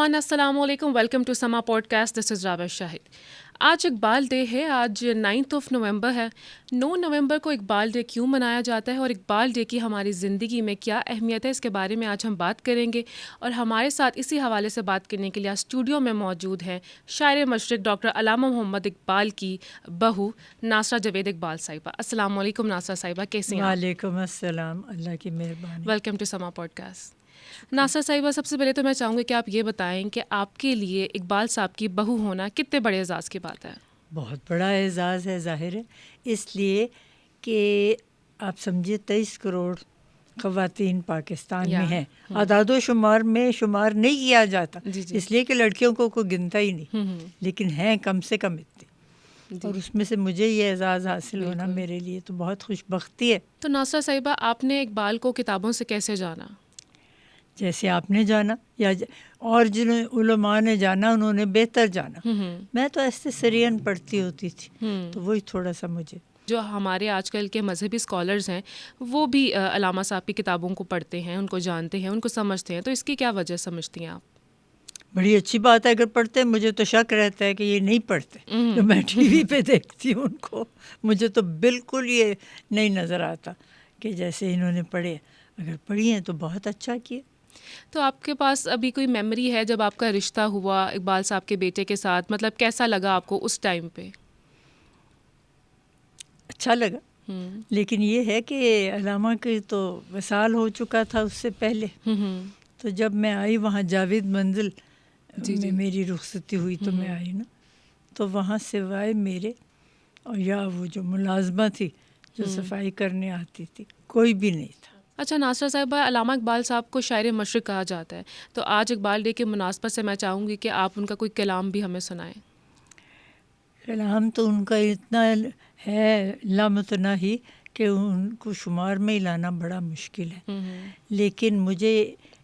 everyone, Assalamu alaikum. Welcome to Sama Podcast. This is Rabish Shahid. آج Iqbal day ہے. آج 9 نومبر ہے. 9 نومبر کو اقبال ڈے کیوں منایا جاتا ہے اور اقبال ڈے کی ہماری زندگی میں کیا اہمیت ہے، اس کے بارے میں آج ہم بات کریں گے. اور ہمارے ساتھ اسی حوالے سے بات کرنے کے لیے اسٹوڈیو میں موجود ہیں شاعر مشرق ڈاکٹر علامہ محمد اقبال کی بہو ناصرہ جاوید اقبال صاحبہ. السلام علیکم ناصرہ صاحبہ، کیسے ہیں؟ وعلیکم السلام، اللہ کی مہربانی. ویلکم ٹو سما پوڈ کاسٹ. ناصرہ صاحبہ، سب سے پہلے تو میں چاہوں گی کہ آپ یہ بتائیں کہ آپ کے لیے اقبال صاحب کی بہو ہونا کتنے بڑے اعزاز کی بات ہے؟ بہت بڑا اعزاز ہے، ظاہر ہے، اس لیے کہ آپ سمجھیے 23 کروڑ خواتین پاکستان میں ہیں. اعداد و شمار میں شمار نہیں کیا جاتا اس لیے کہ لڑکیوں کو کوئی گنتا ہی نہیں، لیکن ہیں کم سے کم اتنے، اور اس میں سے مجھے یہ اعزاز حاصل ہونا میرے لیے تو بہت خوش بختی ہے. تو ناصرہ صاحبہ، آپ نے اقبال کو کتابوں سے کیسے جانا؟ جیسے آپ نے جانا یا اور جن علماء نے جانا انہوں نے بہتر جانا. میں تو ایسے سرین پڑھتی ہوتی تھی تو وہی تھوڑا سا مجھے. جو ہمارے آج کل کے مذہبی اسکالرز ہیں وہ بھی علامہ صاحب کی کتابوں کو پڑھتے ہیں، ان کو جانتے ہیں، ان کو سمجھتے ہیں، تو اس کی کیا وجہ سمجھتی ہیں آپ؟ بڑی اچھی بات ہے اگر پڑھتے ہیں. مجھے تو شک رہتا ہے کہ یہ نہیں پڑھتے. جو میں ٹی وی پہ دیکھتی ہوں ان کو، مجھے تو بالکل یہ نہیں نظر آتا کہ جیسے انہوں نے پڑھے. اگر پڑھی ہیں تو بہت اچھا کیا. تو آپ کے پاس ابھی کوئی میموری ہے جب آپ کا رشتہ ہوا اقبال صاحب کے بیٹے کے ساتھ؟ مطلب کیسا لگا آپ کو اس ٹائم پہ؟ اچھا لگا، لیکن یہ ہے کہ علامہ کی تو وصال ہو چکا تھا اس سے پہلے. تو جب میں آئی وہاں جاوید منزل میں میری رخصتی ہوئی تو میں آئی نا، تو وہاں سوائے میرے اور یا وہ جو ملازمہ تھی جو صفائی کرنے آتی تھی کوئی بھی نہیں تھا. اچھا ناصرہ صاحبہ، علامہ اقبال صاحب کو شاعر مشرق کہا جاتا ہے، تو آج اقبال ڈے کی مناسبت سے میں چاہوں گی کہ آپ ان کا کوئی کلام بھی ہمیں سنائیں. کلام تو ان کا اتنا ہے لامتناہی کہ ان کو شمار میں ہی لانا بڑا مشکل ہے. لیکن مجھے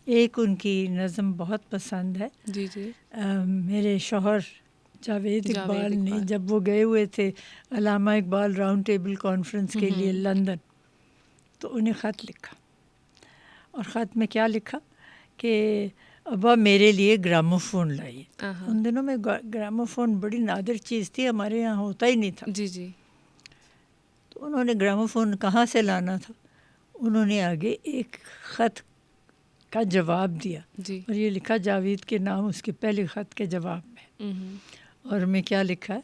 ایک ان کی نظم بہت پسند ہے. جی جی. میرے شوہر جاوید اقبال نے جب وہ گئے ہوئے تھے علامہ اقبال راؤنڈ ٹیبل کانفرنس کے لیے لندن، تو انہیں خط لکھا، اور خط میں کیا لکھا کہ ابا میرے لیے گراموفون لائیے. ان دنوں میں گراموفون بڑی نادر چیز تھی، ہمارے یہاں ہوتا ہی نہیں تھا. جی جی. تو انہوں نے گراموفون کہاں سے لانا تھا، انہوں نے آگے ایک خط کا جواب دیا اور یہ لکھا جاوید کے نام اس کے پہلے خط کے جواب میں. اور میں کیا لکھا ہے،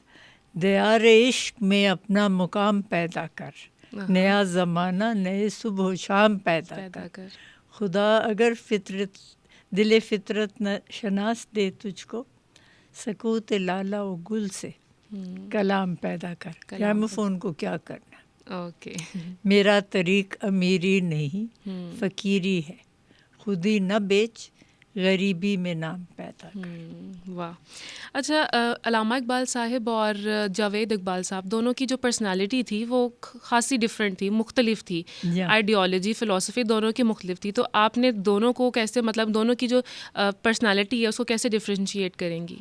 دیار عشق میں اپنا مقام پیدا کر، نیا زمانہ نئے صبح و شام پیدا کر. خدا اگر فطرت دل فطرت نہ شناس دے تجھ کو، سکوت لالا و گل سے کلام پیدا کر. گراموفون کو کیا کرنا. اوکے. میرا طریق امیری نہیں فقیری ہے، خودی نہ بیچ غریبی میں نام پیدا کر. واہ. اچھا، علامہ اقبال صاحب اور جاوید اقبال صاحب دونوں کی جو پرسنالٹی تھی وہ خاصی ڈفرینٹ تھی، مختلف تھی. آئیڈیالوجی فلسفی دونوں کی مختلف تھی. تو آپ نے دونوں کو کیسے، مطلب دونوں کی جو پرسنالٹی ہے اس کو کیسے ڈفرینشیٹ کریں گی؟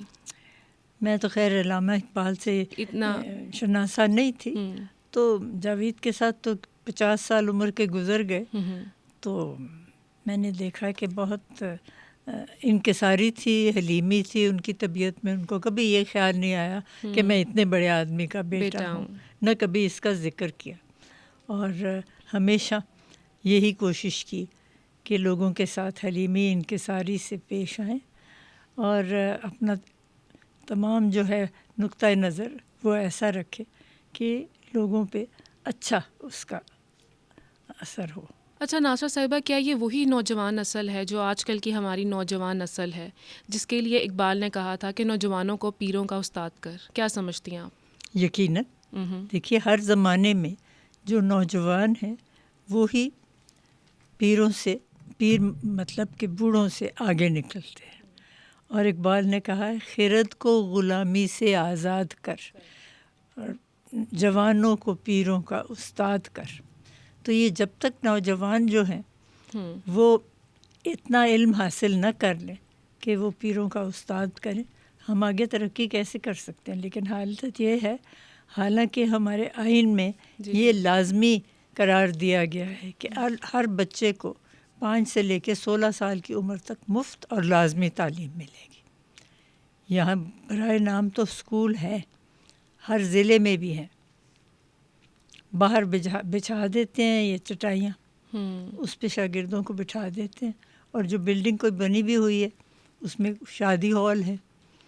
میں تو خیر علامہ اقبال سے اتنا شناسا نہیں تھی، تو جاوید کے ساتھ تو 50 سال عمر کے گزر گئے. تو میں نے دیکھا کہ بہت انکساری تھی، حلیمی تھی ان کی طبیعت میں. ان کو کبھی یہ خیال نہیں آیا کہ میں اتنے بڑے آدمی کا بیٹا ہوں، نہ کبھی اس کا ذکر کیا. اور ہمیشہ یہی کوشش کی کہ لوگوں کے ساتھ حلیمی انکساری سے پیش آئیں، اور اپنا تمام جو ہے نقطۂ نظر وہ ایسا رکھے کہ لوگوں پہ اچھا اس کا اثر ہو. اچھا ناصرہ صاحبہ، کیا یہ وہی نوجوان نسل ہے جو آج کل کی ہماری نوجوان نسل ہے، جس کے لیے اقبال نے کہا تھا کہ نوجوانوں کو پیروں کا استاد کر؟ کیا سمجھتی ہیں آپ؟ یقیناً. دیکھیے ہر زمانے میں جو نوجوان ہیں وہی پیروں سے، پیر مطلب کہ بوڑھوں سے آگے نکلتے ہیں. اور اقبال نے کہا ہے خرد کو غلامی سے آزاد کر، اور جوانوں کو پیروں کا استاد کر. تو یہ جب تک نوجوان جو ہیں وہ اتنا علم حاصل نہ کر لیں کہ وہ پیروں کا استاد کریں، ہم آگے ترقی کیسے کر سکتے ہیں. لیکن حالت یہ ہے، حالانکہ ہمارے آئین میں یہ لازمی قرار دیا گیا ہے کہ ہر بچے کو 5 سے لے کے 16 سال کی عمر تک مفت اور لازمی تعلیم ملے گی. یہاں برائے نام تو اسکول ہے، ہر ضلع میں بھی ہیں، باہر بچھا دیتے ہیں یہ چٹائیاں، اس پہ شاگردوں کو بٹھا دیتے ہیں، اور جو بلڈنگ کوئی بنی بھی ہوئی ہے اس میں شادی ہال ہے،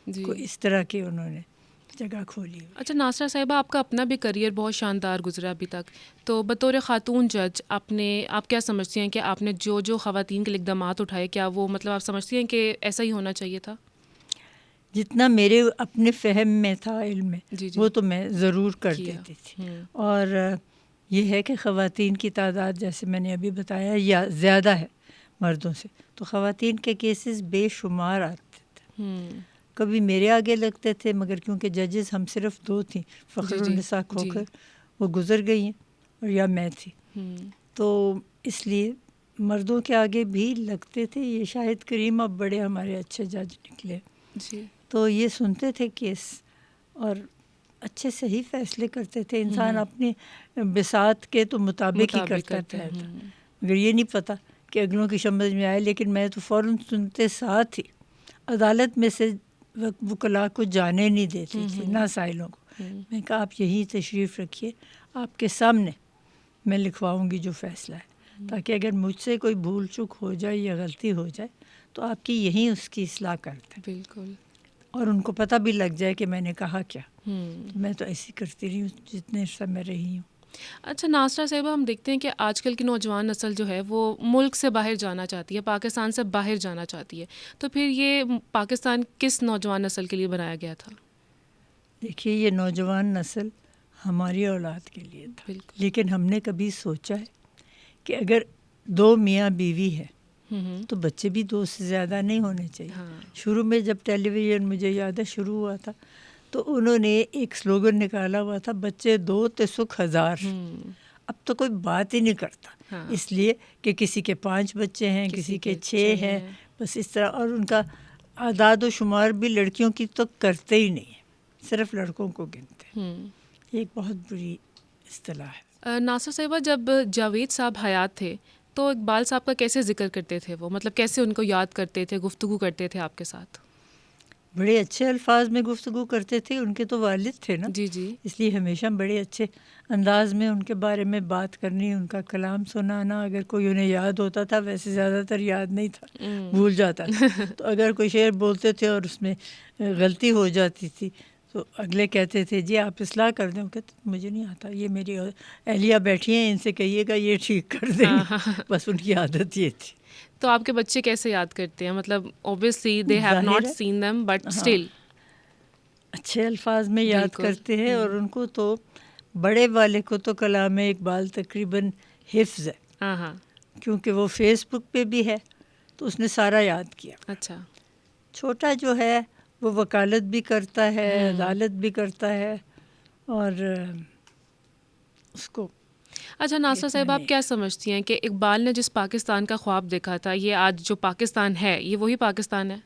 کوئی اس طرح کی انہوں نے جگہ کھولی ہوئی۔ اچھا ناصرہ صاحبہ، آپ کا اپنا بھی کریئر بہت شاندار گزرا ابھی تک، تو بطور خاتون جج آپ کیا سمجھتی ہیں کہ آپ نے جو خواتین کے لیے اقدامات اٹھائے، کیا وہ مطلب آپ سمجھتی ہیں کہ ایسا ہی ہونا چاہیے تھا؟ جتنا میرے اپنے فہم میں تھا، علم میں، وہ تو میں ضرور کر دیتی تھی، اور یہ ہے کہ خواتین کی تعداد جیسے میں نے ابھی بتایا یا زیادہ ہے مردوں سے، تو خواتین کے کیسز بے شمار آتے تھے، کبھی میرے آگے لگتے تھے، مگر کیونکہ ججز ہم صرف 2 تھیں، فخر النساء کھوکھر وہ گزر گئی ہیں، اور یا میں تھی، تو اس لیے مردوں کے آگے بھی لگتے تھے۔ یہ شاہد کریم اب بڑے ہمارے اچھے جج نکلے، تو یہ سنتے تھے کیس اور اچھے صحیح فیصلے کرتے تھے۔ انسان اپنی بساط کے تو مطابق ہی کرتا تھا، مگر یہ نہیں پتہ کہ اگلوں کی سمجھ میں آئے، لیکن میں تو فوراً سنتے ساتھ ہی عدالت میں سے وکلاء کو جانے نہیں دیتی تھی، نہ سائلوں کو۔ میں کہا آپ یہی تشریف رکھیے، آپ کے سامنے میں لکھواؤں گی جو فیصلہ ہے، تاکہ اگر مجھ سے کوئی بھول چک ہو جائے یا غلطی ہو جائے تو آپ کی یہیں اس کی اصلاح کر دیں، بالکل، اور ان کو پتہ بھی لگ جائے کہ میں نے کہا کیا۔ میں تو ایسی کرتی رہی ہوں جتنے عرصہ میں رہی ہوں۔ اچھا ناصرہ صاحبہ، ہم دیکھتے ہیں کہ آج کل کی نوجوان نسل جو ہے وہ ملک سے باہر جانا چاہتی ہے، پاکستان سے باہر جانا چاہتی ہے، تو پھر یہ پاکستان کس نوجوان نسل کے لیے بنایا گیا تھا؟ دیکھیے، یہ نوجوان نسل ہماری اولاد کے لیے تھا، لیکن ہم نے کبھی سوچا ہے کہ اگر 2 میاں بیوی ہے تو بچے بھی 2 سے زیادہ نہیں ہونے چاہیے۔ شروع میں جب ٹیلی ویژن مجھے یاد ہے شروع ہوا تھا تو انہوں نے ایک سلوگن نکالا ہوا تھا، بچے 2 تے سکھ 1000۔ اب تو کوئی بات ہی نہیں کرتا، اس لیے کہ کسی کے 5 بچے ہیں، کسی کے 6 ہیں، بس اس طرح، اور ان کا اعداد و شمار بھی لڑکیوں کی تو کرتے ہی نہیں ہیں، صرف لڑکوں کو گنتے ہیں۔ یہ ایک بہت بری اصطلاح ہے۔ ناصرہ صاحبہ، جب جاوید صاحب حیات تھے تو اقبال صاحب کا کیسے ذکر کرتے تھے وہ، مطلب کیسے ان کو یاد کرتے تھے، گفتگو کرتے تھے آپ کے ساتھ؟ بڑے اچھے الفاظ میں گفتگو کرتے تھے، ان کے تو والد تھے نا، جی جی، اس لیے ہمیشہ بڑے اچھے انداز میں ان کے بارے میں بات کرنی، ان کا کلام سنانا۔ اگر کوئی انہیں یاد ہوتا تھا، ویسے زیادہ تر یاد نہیں تھا، بھول جاتا تھا، تو اگر کوئی شعر بولتے تھے اور اس میں غلطی ہو جاتی تھی تو اگلے کہتے تھے جی آپ اصلاح کر دیں، کہتے مجھے نہیں آتا، یہ میری اہلیہ بیٹھی ہیں، ان سے کہیے گا یہ ٹھیک کر دیں گے، بس ان کی عادت یہ تھی۔ تو آپ کے بچے کیسے یاد کرتے ہیں؟ مطلب obviously they have not seen them but still اچھے الفاظ میں یاد کرتے ہیں، اور ان کو تو بڑے والے کو تو کلام اقبال تقریباً حفظ ہے، کیونکہ وہ فیس بک پہ بھی ہے تو اس نے سارا یاد کیا۔ اچھا، چھوٹا جو ہے وہ وکالت بھی کرتا ہے، عدالت بھی کرتا ہے، اور اس کو۔ اچھا ناصرہ صاحب، آپ کیا سمجھتی ہیں کہ اقبال نے جس پاکستان کا خواب دیکھا تھا، یہ آج جو پاکستان ہے یہ وہی پاکستان ہے؟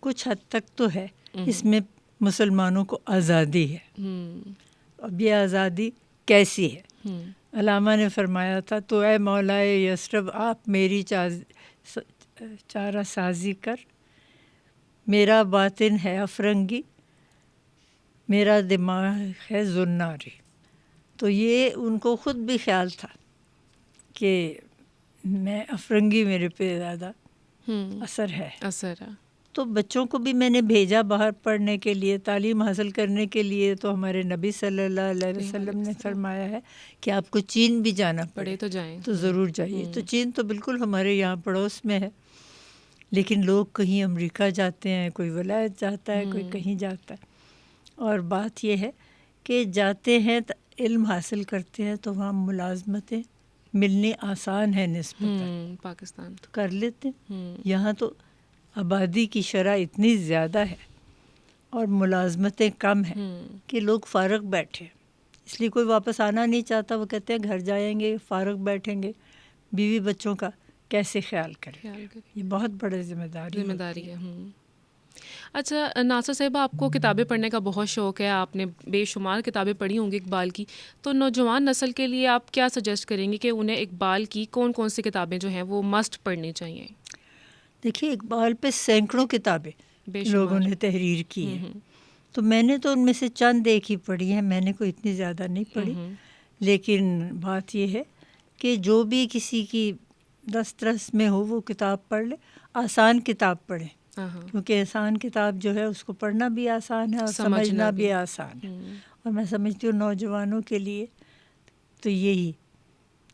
کچھ حد تک تو ہے، اس میں مسلمانوں کو آزادی ہے۔ اب یہ آزادی کیسی ہے؟ علامہ نے فرمایا تھا، تو اے مولائے یثرب آپ میری چارہ سازی کر، میرا باطن ہے افرنگی، میرا دماغ ہے زناری۔ تو یہ ان کو خود بھی خیال تھا کہ میں افرنگی میرے پہ زیادہ اثر ہے۔ تو بچوں کو بھی میں نے بھیجا باہر پڑھنے کے لیے، تعلیم حاصل کرنے کے لیے، تو ہمارے نبی صلی اللہ علیہ وسلم نے فرمایا ہے کہ آپ کو چین بھی جانا پڑے تو جائیں، تو ضرور جائیے۔ تو چین تو بالکل ہمارے یہاں پڑوس میں ہے، لیکن لوگ کہیں امریکہ جاتے ہیں، کوئی ولایت جاتا ہے، کوئی کہیں جاتا ہے، اور بات یہ ہے کہ جاتے ہیں تو علم حاصل کرتے ہیں تو وہاں ملازمتیں ملنی آسان ہے نسبتاً، پاکستان تو کر لیتے ہیں۔ یہاں تو آبادی کی شرح اتنی زیادہ ہے اور ملازمتیں کم ہیں کہ لوگ فارغ بیٹھے، اس لیے کوئی واپس آنا نہیں چاہتا۔ وہ کہتے ہیں گھر جائیں گے، فارغ بیٹھیں گے، بیوی بچوں کا کیسے خیال کریں؟ یہ بہت بڑی ذمہ داری ہے۔ اچھا ناصرہ صاحبہ، آپ کو کتابیں پڑھنے کا بہت شوق ہے، آپ نے بے شمار کتابیں پڑھی ہوں گی اقبال کی، تو نوجوان نسل کے لیے آپ کیا سجیسٹ کریں گے کہ انہیں اقبال کی کون کون سی کتابیں جو ہیں وہ مسٹ پڑھنی چاہیے؟ دیکھیے، اقبال پہ سینکڑوں کتابیں لوگوں نے تحریر کی ہے. تو میں نے تو ان میں سے چند ایک ہی پڑھی ہیں, میں نے کوئی اتنی زیادہ نہیں پڑھی. لیکن بات یہ ہے کہ جو بھی کسی کی دسترس میں ہو وہ کتاب پڑھ لے, آسان کتاب پڑھے, کیونکہ آسان کتاب جو ہے اس کو پڑھنا بھی آسان ہے اور سمجھنا بھی آسان ہے. اور میں سمجھتی ہوں نوجوانوں کے لیے تو یہی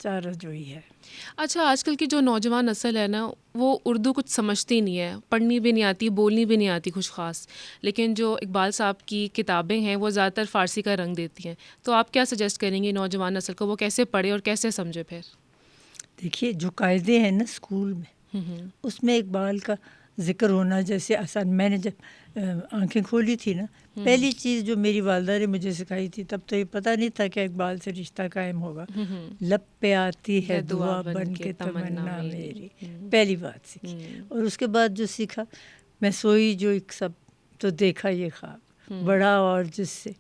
چارہ جوئی ہے. اچھا, آج کل کی جو نوجوان نسل ہے نا, وہ اردو کچھ سمجھتی نہیں ہے, پڑھنی بھی نہیں آتی, بولنی بھی نہیں آتی کچھ خاص. لیکن جو اقبال صاحب کی کتابیں ہیں وہ زیادہ تر فارسی کا رنگ دیتی ہیں. تو آپ کیا سجیسٹ کریں گے نوجوان نسل کو, وہ کیسے پڑھے اور کیسے سمجھے پھر؟ دیکھیے جو قاعدے ہیں نا اسکول میں, اس میں اقبال کا ذکر ہونا جیسے آسان. میں نے جب آنکھیں کھولی تھی نا, پہلی چیز جو میری والدہ نے مجھے سکھائی تھی, تب تو یہ پتہ نہیں تھا کہ اقبال سے رشتہ قائم ہوگا. لب پہ آتی ہے دعا بن کے تمنا میری, پہلی بات سیکھی. اور اس کے بعد جو سیکھا, میں سوئی جو ایک سب تو دیکھا یہ خواب, بڑا اور جس سے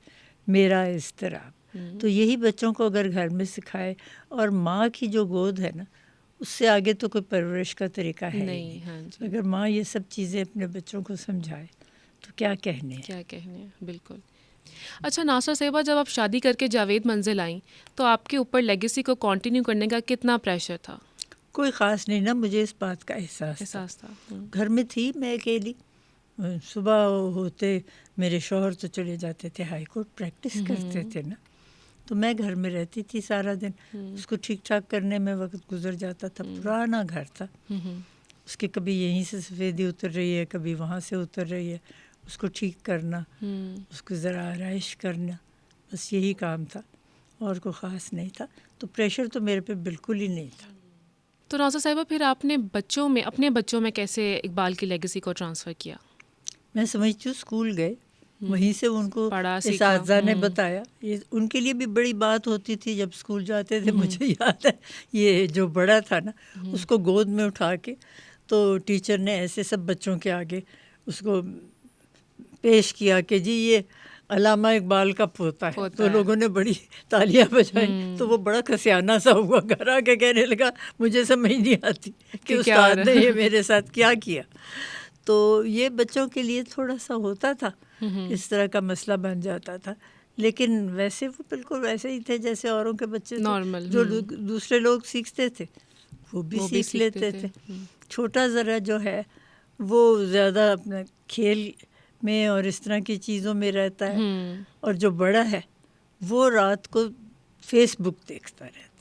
میرا اضطراب. تو یہی بچوں کو اگر گھر میں سکھائے, اور ماں کی جو گود ہے نا, اس سے آگے تو کوئی پرورش کا طریقہ ہے نہیں. اگر ماں یہ سب چیزیں اپنے بچوں کو سمجھائے تو کیا کہنے ہیں. بالکل. اچھا ناصرہ صاحبہ, جب آپ شادی کر کے جاوید منزل آئیں تو آپ کے اوپر لیگیسی کو کنٹینیو کرنے کا کتنا پریشر تھا؟ کوئی خاص نہیں نا, مجھے اس بات کا احساس تھا. گھر میں تھی میں اکیلی, صبح ہوتے میرے شوہر تو چلے جاتے تھے ہائی کورٹ, پریکٹس کرتے تھے نا, تو میں گھر میں رہتی تھی سارا دن. اس کو ٹھیک ٹھاک کرنے میں وقت گزر جاتا تھا. پرانا گھر تھا, اس کی کبھی یہیں سے سفیدی اتر رہی ہے, کبھی وہاں سے اتر رہی ہے. اس کو ٹھیک کرنا, اس کو ذرا آرائش کرنا, بس یہی کام تھا, اور کوئی خاص نہیں تھا. تو پریشر تو میرے پہ بالکل ہی نہیں تھا. تو ناصرہ صاحبہ پھر آپ نے اپنے بچوں میں کیسے اقبال کی لیگیسی کو ٹرانسفر کیا؟ میں سمجھتی ہوں اسکول گئے, وہیں سے ان کو اساتذہ نے بتایا. یہ ان کے لیے بھی بڑی بات ہوتی تھی جب اسکول جاتے تھے. مجھے یاد ہے یہ جو بڑا تھا نا, اس کو گود میں اٹھا کے تو ٹیچر نے ایسے سب بچوں کے آگے اس کو پیش کیا کہ جی یہ علامہ اقبال کا پوتا ہے. تو لوگوں نے بڑی تالیاں بجائیں. تو وہ بڑا کسیانہ سا ہوا, گھر آ کے کہنے لگا مجھے سمجھ نہیں آتی کہ استاد نے یہ میرے ساتھ کیا کیا. تو یہ بچوں کے لیے تھوڑا سا ہوتا تھا, اس طرح کا مسئلہ بن جاتا تھا. لیکن ویسے وہ بالکل ویسے ہی تھے جیسے اوروں کے بچے تھے. جو دوسرے لوگ سیکھتے تھے وہ بھی سیکھ لیتے تھے. چھوٹا ذرا جو ہے وہ زیادہ اپنا کھیل میں اور اس طرح کی چیزوں میں رہتا ہے, اور جو بڑا ہے وہ رات کو فیس بک دیکھتا رہتا ہے.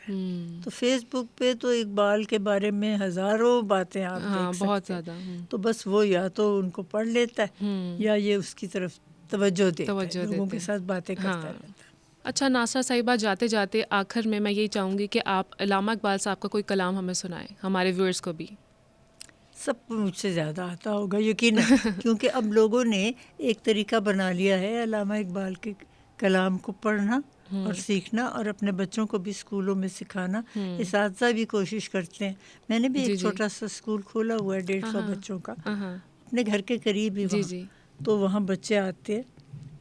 تو فیس بک پہ تو اقبال کے بارے میں ہزاروں باتیں آپ دیکھ سکتے ہیں. تو بس وہ یا تو ان کو پڑھ لیتا ہے یا یہ اس کی طرف توجہ دیتا ہے, لوگوں کے ساتھ باتیں کرتا رہتا ہے. اچھا ناصرہ صاحبہ, جاتے جاتے آخر میں یہی چاہوں گی کہ آپ علامہ اقبال صاحب کا کوئی کلام ہمیں سنائیں, ہمارے ویورز کو بھی. سب کو مجھ سے زیادہ آتا ہوگا یقیناً, کیونکہ اب لوگوں نے ایک طریقہ بنا لیا ہے علامہ اقبال کے کلام کو پڑھنا اور سیکھنا, اور اپنے بچوں کو بھی اسکولوں میں سکھانا. اساتذہ بھی کوشش کرتے ہیں. میں نے بھی ایک چھوٹا سا اسکول کھولا ہوا ہے 150 بچوں کا, اپنے گھر کے قریب ہی وہاں. تو وہاں بچے آتے ہیں,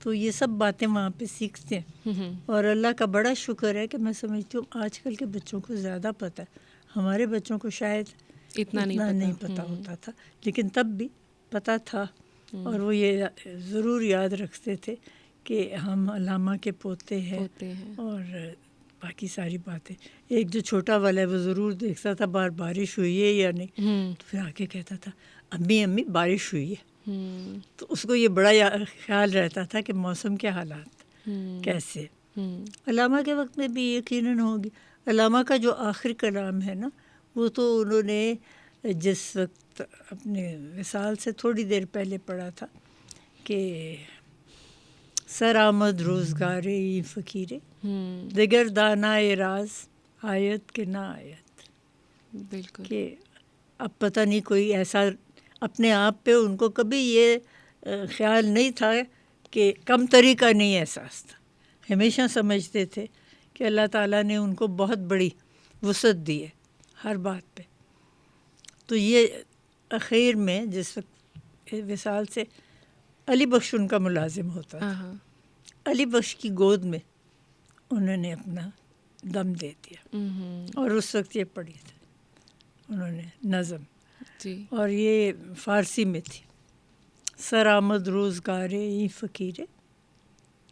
تو یہ سب باتیں وہاں پہ سیکھتے ہیں. اور اللہ کا بڑا شکر ہے کہ میں سمجھتی ہوں آج کل کے بچوں کو زیادہ پتہ ہے. ہمارے بچوں کو شاید اتنا نہیں پتہ ہوتا تھا, لیکن تب بھی پتہ تھا. اور وہ یہ ضرور یاد رکھتے تھے کہ ہم علامہ کے پوتے ہیں. اور باقی ساری باتیں, ایک جو چھوٹا والا ہے وہ ضرور دیکھتا تھا بارش ہوئی ہے یا نہیں, تو پھر آ کے کہتا تھا امی بارش ہوئی ہے. تو اس کو یہ بڑا خیال رہتا تھا کہ موسم کے حالات کیسے. علامہ کے وقت میں بھی یقیناً ہوگی. علامہ کا جو آخری کلام ہے نا, وہ تو انہوں نے جس وقت اپنے وصال سے تھوڑی دیر پہلے پڑھا تھا کہ سر آمد روزگار ای فقیرے, دگر دانائے راز آیت کہ نہ آیت. بالکل. کہ اب پتہ نہیں کوئی ایسا اپنے آپ پہ ان کو کبھی یہ خیال نہیں تھا کہ کم تری کا نہیں احساس تھا. ہمیشہ سمجھتے تھے کہ اللہ تعالیٰ نے ان کو بہت بڑی وسعت دی ہے ہر بات پہ. تو یہ اخیر میں جس وقت وصال سے علی بخش ان کا ملازم ہوتا تھا, علی بخش کی گود میں انہوں نے اپنا دم دے دیا. اور اس وقت یہ پڑھی تھی انہوں نے نظم, اور یہ فارسی میں تھی, سرآمد روزگارے ای فقیرے،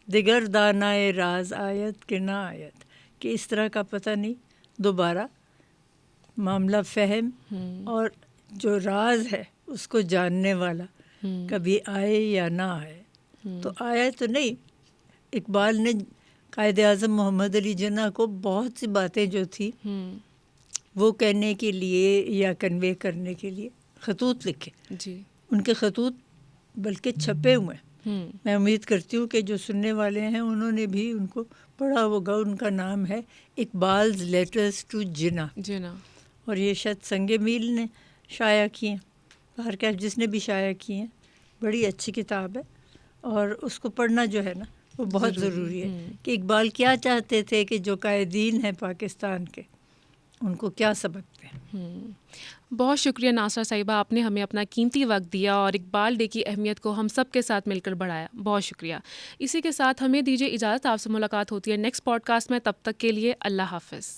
دیگر دانائے راز آیت کہ نہ آیت، کہ اس طرح کا پتہ نہیں دوبارہ معاملہ فہم اور جو راز ہے اس کو جاننے والا کبھی آئے یا نہ آئے۔ تو آیا تو نہیں، اقبال نے قائد اعظم محمد علی جناح کو بہت سی باتیں جو تھی وہ کہنے کے لیے یا کنوے کرنے کے لیے خطوط لکھے جی، ان کے خطوط بلکہ چھپے ہوئے ہیں۔ میں امید کرتی ہوں کہ جو سننے والے ہیں انہوں نے بھی ان کو پڑھا ہوگا۔ ان کا نام ہے اقبال's لیٹرز ٹو جناح، اور یہ شاید سنگ میل نے شائع کی ہیں، باہر جس نے بھی شائع کی ہیں۔ بڑی اچھی کتاب ہے اور اس کو پڑھنا جو ہے نا وہ بہت ضروری ہے کہ اقبال کیا چاہتے تھے کہ جو قائدین ہیں پاکستان کے ان کو کیا سبق دیں۔ بہت شکریہ ناصرہ صاحبہ، آپ نے ہمیں اپنا قیمتی وقت دیا اور اقبال ڈے کی اہمیت کو ہم سب کے ساتھ مل کر بڑھایا، بہت شکریہ۔ اسی کے ساتھ ہمیں دیجیے اجازت، آپ سے ملاقات ہوتی ہے نیکسٹ پوڈ کاسٹ میں، تب تک کے لیے اللہ حافظ۔